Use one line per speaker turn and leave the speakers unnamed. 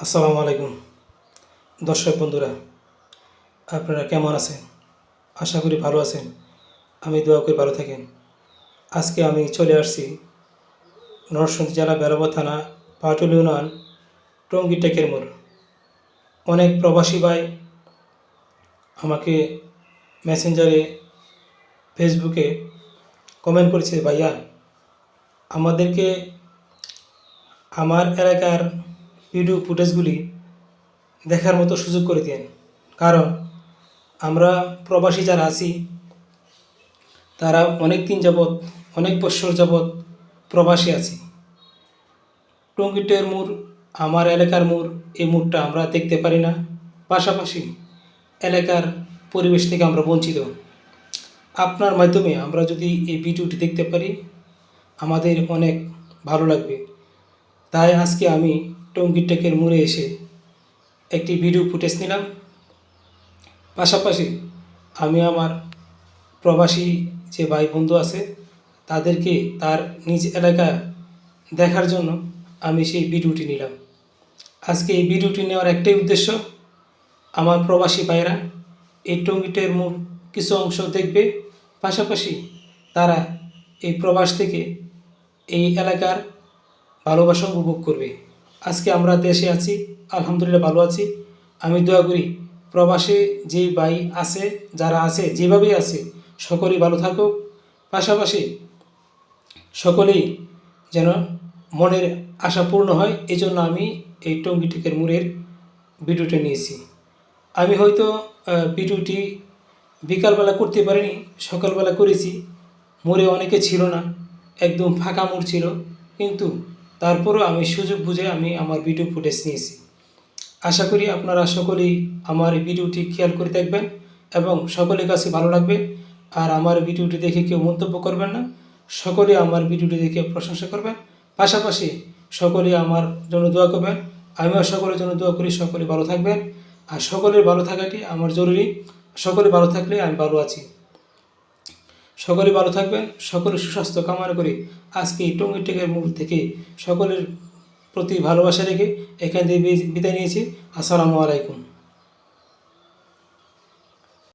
আসসালামু আলাইকুম দর্শক বন্ধুরা, আপনারা কেমন আছেন? আশা করি ভালো আছেন। আমি দোয়া করি ভালো থাকেন। আজকে আমি চলে আসছি নরসিংদী জেলা বেলাব থানা পাটুল ইউনিয়ন টঙ্গী টেকের মোড়। অনেক প্রবাসী ভাই আমাকে মেসেঞ্জারে, ফেসবুকে কমেন্ট করেছে, ভাইয়া আমাদেরকে আমার এলাকার ভিডিও ফুটেজগুলি দেখার মতো সুযোগ করে দিন। কারণ আমরা প্রবাসী যারা আছি তারা অনেক দিন যাবৎ, অনেক বছর যাবৎ প্রবাসী আছি। টঙ্গীটের মোড় আমার এলাকার মোড়, এই মোড়টা আমরা দেখতে পারি না। পাশাপাশি এলাকার পরিবেশ থেকে আমরা বঞ্চিত। আপনার মাধ্যমে আমরা যদি এই ভিডিওটি দেখতে পারি আমাদের অনেক ভালো লাগবে। তাই আজকে আমি টঙ্গী টেকের মোড়ে এসে একটি ভিডিও ফুটেজ নিলাম। পাশাপাশি আমি আমার প্রবাসী যে ভাই বন্ধু আছে তাদেরকে তার নিজ এলাকা দেখার জন্য আমি সেই ভিডিওটি নিলাম। আজকে এই ভিডিওটি নেওয়ার একটাই উদ্দেশ্য, আমার প্রবাসী ভাইরা এই টঙ্গীটের মোড় কিছু অংশ দেখবে, পাশাপাশি তারা এই প্রবাস থেকে এই এলাকার ভালোবাসা উপভোগ করবে। আজকে আমরা দেশে আছি, আলহামদুলিল্লাহ ভালো আছি। আমি দোয়া করি প্রবাসে যেই ভাই আছে, যারা আছে, যেভাবেই আছে সকলেই ভালো থাকুক। পাশাপাশি সকলেই যেন মনের আশা পূর্ণ হয়, এই জন্য আমি এই টঙ্গী টেকের মোড়ের ভিডিওটা নিয়েছি। আমি হয়তো ভিডিওটি বিকালবেলা করতে পারিনি, সকালবেলা করেছি। মোড়ে অনেকে ছিল না, একদম ফাঁকা মোড় ছিল, কিন্তু তারপরও আমি সুযোগ বুঝে আমি আমার ভিডিও ফুটেজ নিয়েছি। আশা করি আপনারা সকলেই আমার ভিডিওটি খেয়াল করে দেখবেন এবং সকলের কাছে ভালো লাগবে। আর আমার ভিডিওটি দেখে কেউ মন্তব্য করবেন না, সকলে আমার ভিডিওটি দেখে প্রশংসা করবেন। পাশাপাশি সকলে আমার জন্য দোয়া করবেন, আমিও সকলের জন্য দোয়া করি। সকলে ভালো থাকবেন, আর সকলের ভালো থাকাটি আমার জরুরি। সকলে ভালো থাকলে আমি ভালো আছি। সকলে ভালো থাকবেন, সকলের সুস্বাস্থ্য কামনা করি আজকে এই টঙ্গী টেকের মোড় থেকে সকলের প্রতি ভালোবাসা রেখে এখান থেকে বিদায় নিয়েছি। আসসালামু আলাইকুম।